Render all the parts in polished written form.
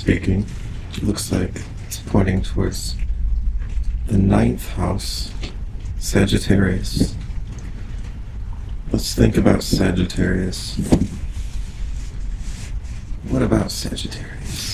speaking. It looks like it's pointing towards the ninth house, Sagittarius. Let's think about Sagittarius. What about Sagittarius?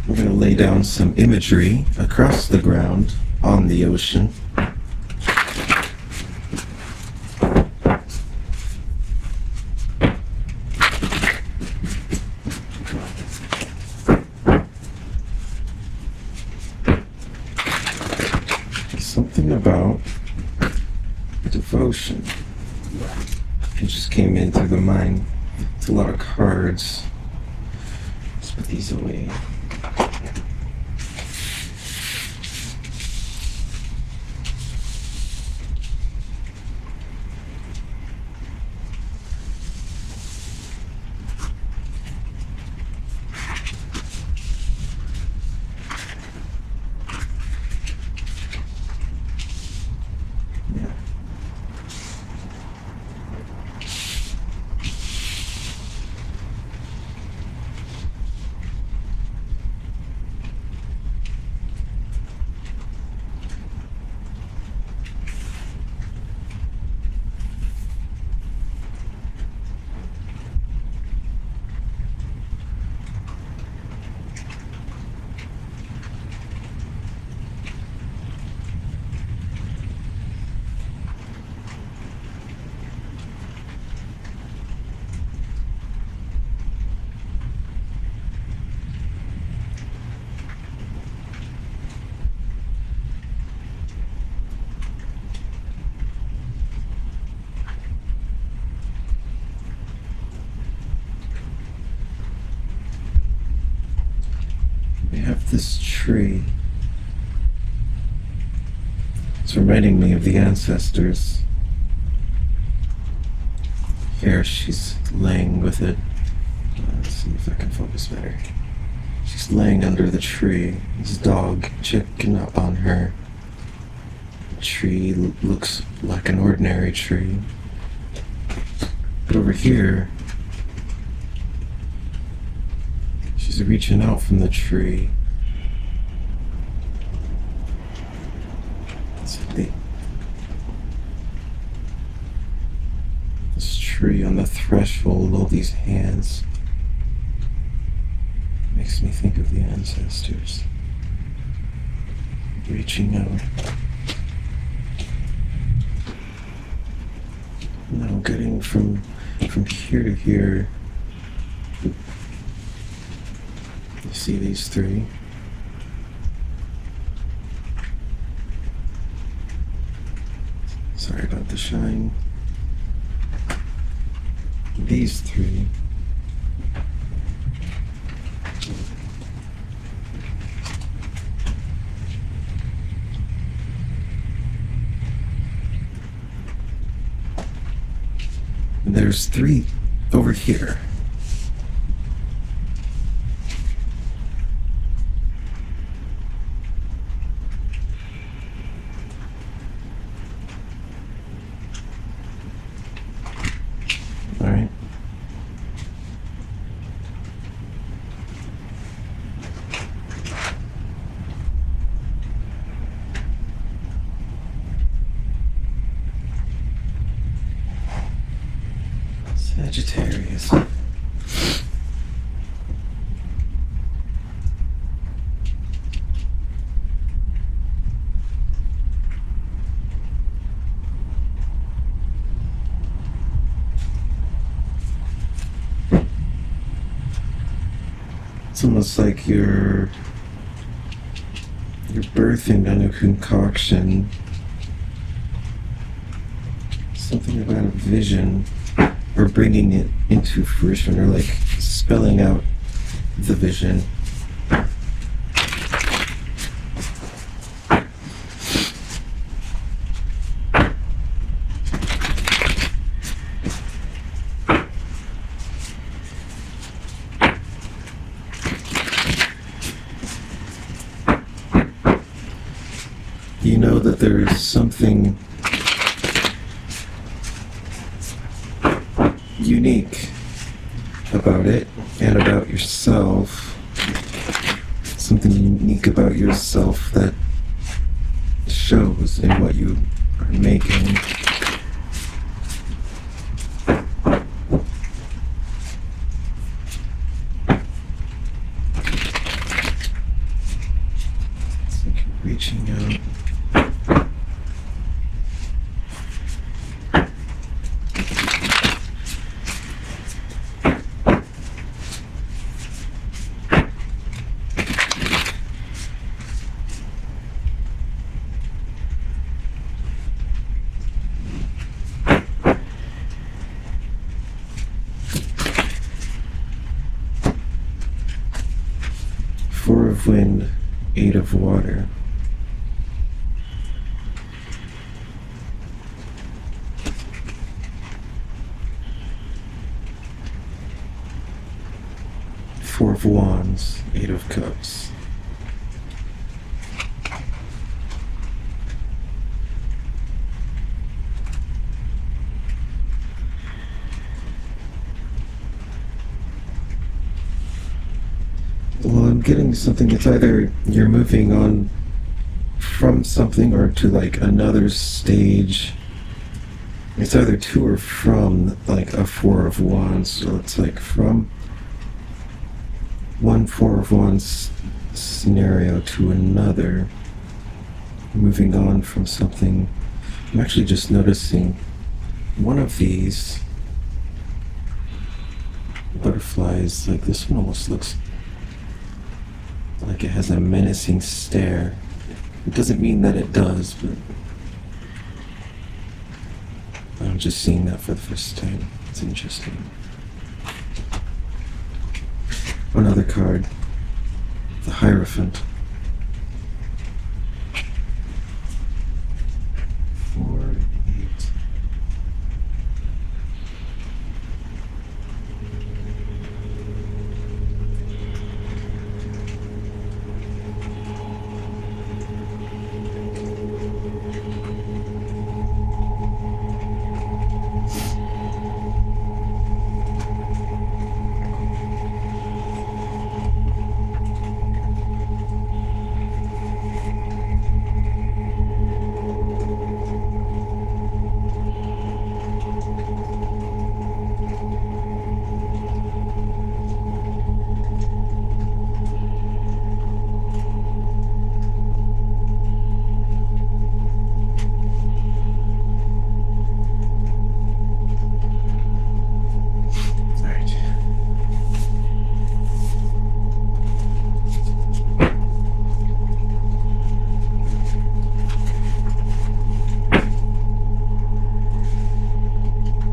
We're going to lay down some imagery across the ground on the ocean. Something about devotion. It just came in through the mind. It's a lot of cards. Let's put these away. We have this tree. It's reminding me of the ancestors. Here she's laying with it. Let's see if I can focus better. She's laying under the tree. This dog checking up on her. The tree looks like an ordinary tree. But over here, she's reaching out from the tree. This tree on the threshold, all these hands, makes me think of the ancestors reaching out. Now getting from here to here. You see these three? Sorry about the shine. These three. And there's three over here. All right. Sagittarius. It's almost like you're birthing on a concoction. Something about a vision, or bringing it into fruition, or like spelling out the vision. something unique about it and about yourself. Something unique about yourself that shows in what you are making. It's like you're reaching out. Four of wind, 8 of water. Four of wands, 8 of cups. Well, I'm getting something. It's either you're moving on from something or to like another stage. It's either to or from like a Four of Wands. So it's like from one Four of Wands scenario to another. Moving on from something. I'm actually just noticing one of these butterflies, like this one almost looks like it has a menacing stare. It doesn't mean that it does, but I'm just seeing that for the first time. It's interesting. Another card, the Hierophant. 4, 8.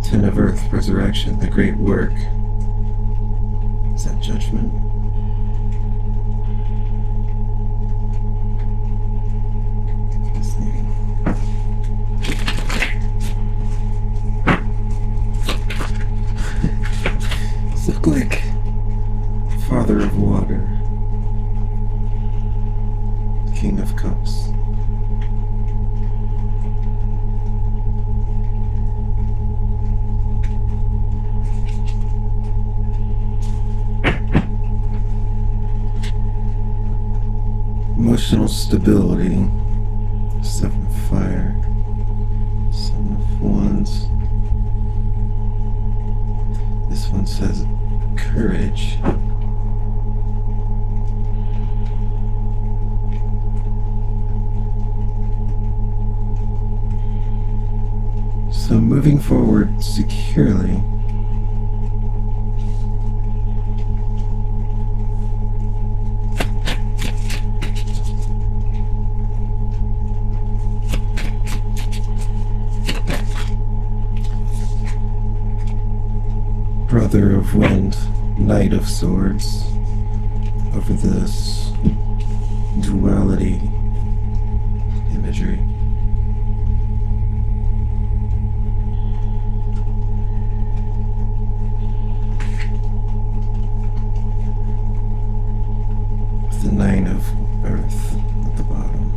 Ten of Earth, Resurrection, the Great Work. Is that Judgment? Cyclic, Father of Water, King of Cups. Emotional stability, 7 of Fire, 7 of Wands. This one says courage. So moving forward securely. Brother of Wind, Knight of Swords, over this duality imagery. With the 9 of Earth at the bottom.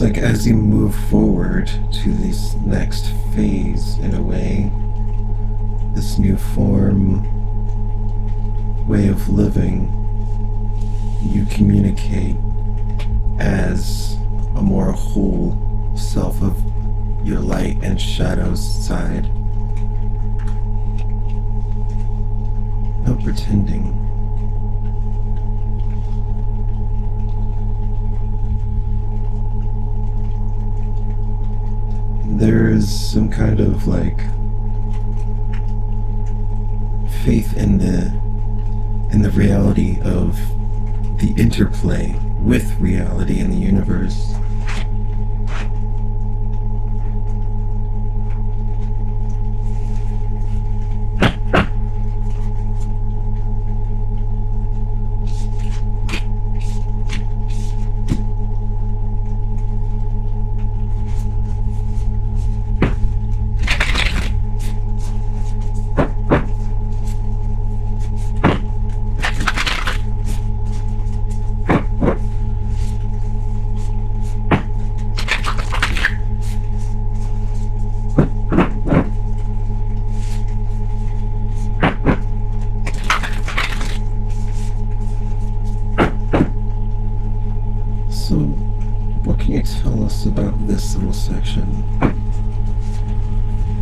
It's like as you move forward to this next phase, in a way, this new form, way of living, you communicate as a more whole self of your light and shadows side. No pretending. There is some kind of like faith in the reality of the interplay with reality in the universe. So, what can you tell us about this little section?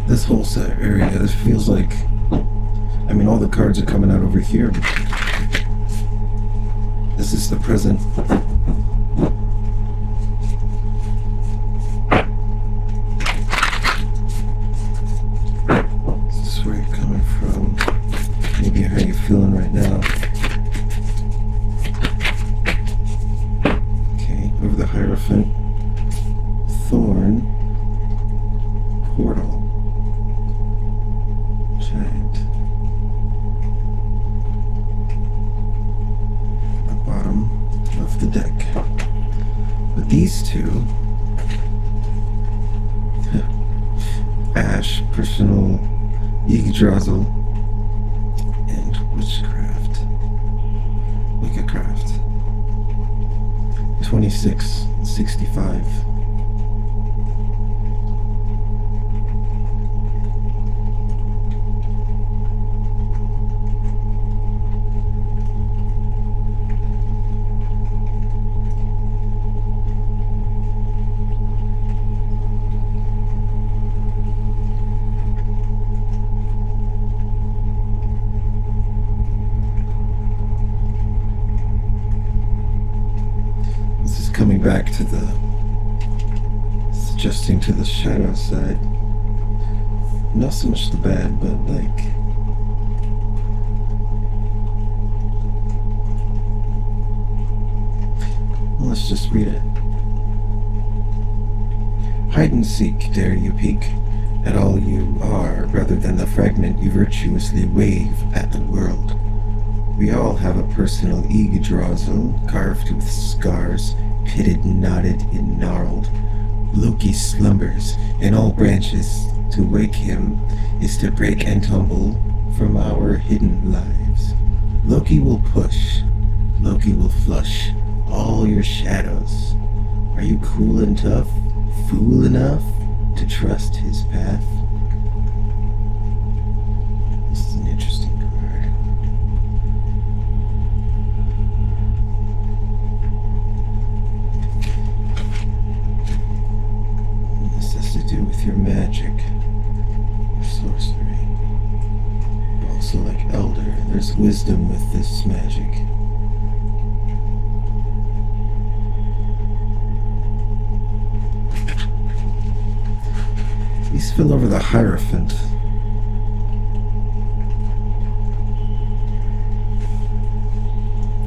This whole set area, this feels like, I mean, all the cards are coming out over here. This is the present. Is this where you're coming from? Maybe how you're feeling right now. Over the Hierophant, Thorn, Portal, Giant. The bottom of the deck. But these two, Ash, Personal, Yggdrasil, and Witchcraft. Wickedcraft. 2665. Coming back to the suggesting to the shadow side, not so much the bad, but like let's just read it. Hide and seek, dare you peek at all you are, rather than the fragment you virtuously wave at the world. We all have a personal Yggdrasil, carved with scars, pitted, knotted, and gnarled. Loki slumbers in all branches. To wake him is to break and tumble from our hidden lives. Loki will push. Loki will flush all your shadows. Are you cool and tough, fool enough to trust his path? This is an interesting card. Do with your magic, sorcery, but also like elder. There's wisdom with this magic. These fill over the Hierophant.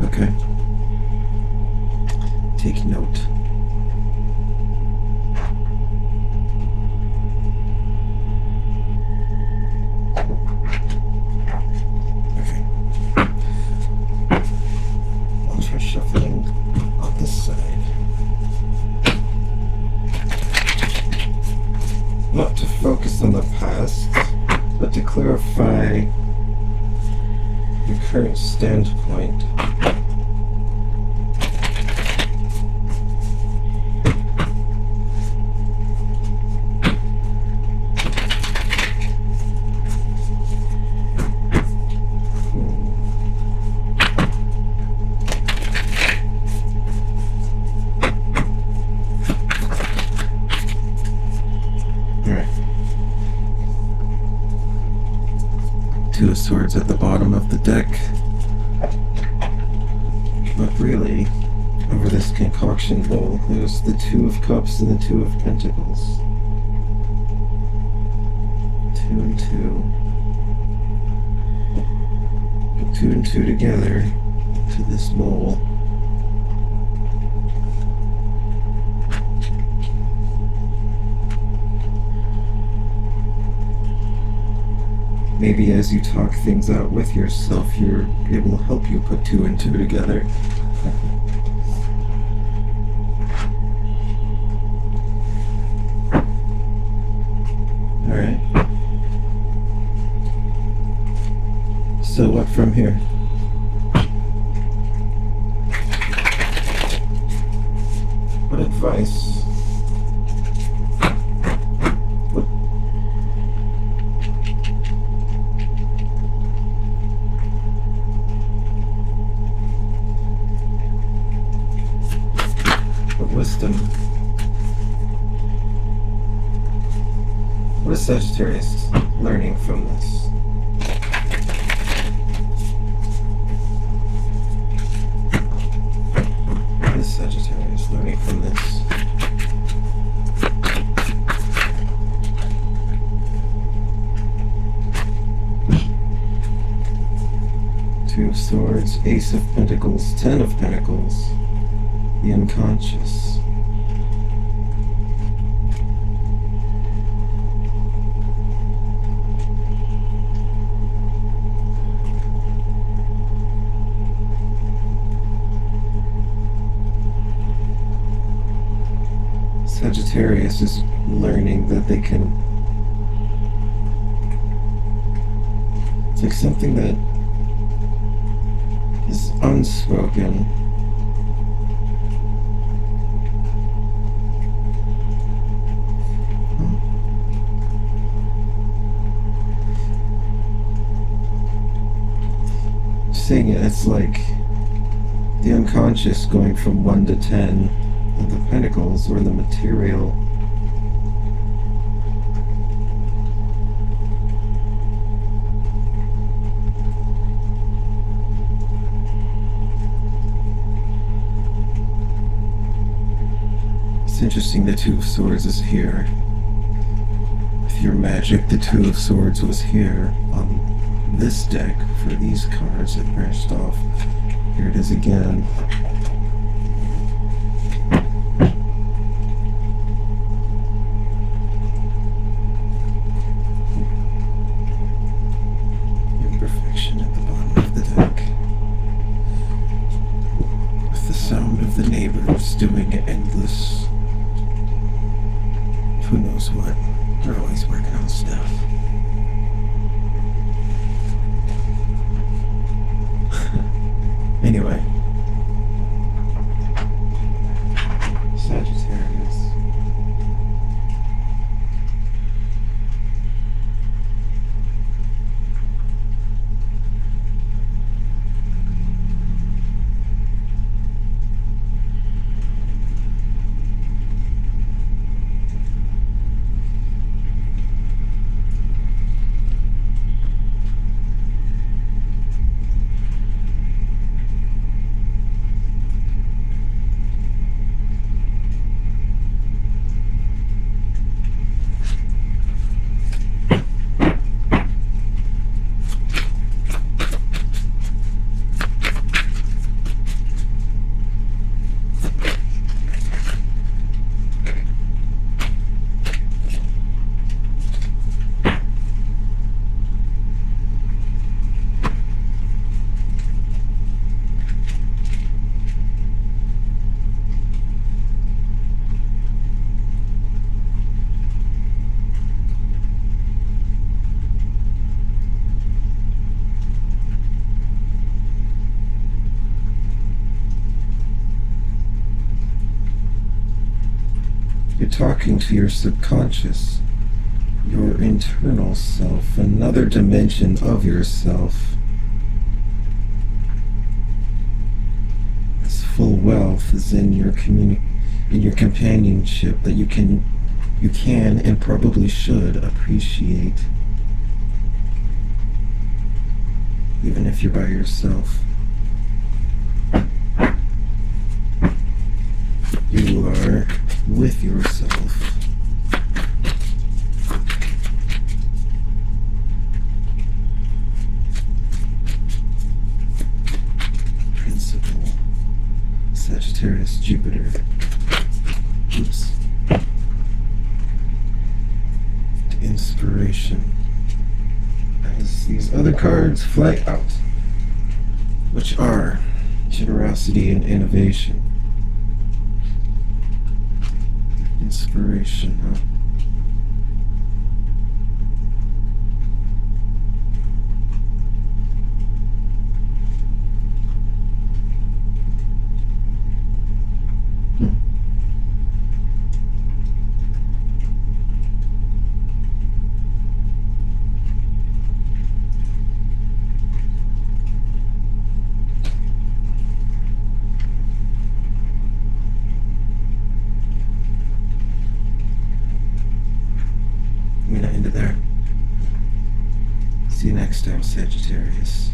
Okay. Take note. Shuffling on this side. Not to focus on the past, but to clarify your current standpoint. Two of Swords at the bottom of the deck. But really, over this concoction bowl, there's the Two of Cups and the Two of Pentacles. 2 and 2. Put 2 and 2 together to this bowl. Maybe as you talk things out with yourself, it will help you put 2 and 2 together. Alright. So what from here? What advice? Wisdom. What is Sagittarius learning from this? What is Sagittarius learning from this? Two of Swords, Ace of Pentacles, Ten of Pentacles. The unconscious. Sagittarius is learning that they can. It's like something that is unspoken. Saying it's like the unconscious going from 1 to 10, and the pentacles or the material. It's interesting the Two of Swords is here. With your magic, the Two of Swords was here on this deck for these cards that branched off. Here it is again. Imperfection at the bottom of the deck. With the sound of the neighbors doing endless who knows what. They're always working on stuff. Anyway, Sagittarius. You're talking to your subconscious, your internal self, another dimension of yourself. This full wealth is in your in your companionship that you can and probably should appreciate. even if you're by yourself. You are with yourself. Principle. Sagittarius, Jupiter. Oops. Inspiration. As these other cards fly out, which are generosity and innovation. Inspiration, huh? I'm gonna end it there. See you next time, Sagittarius.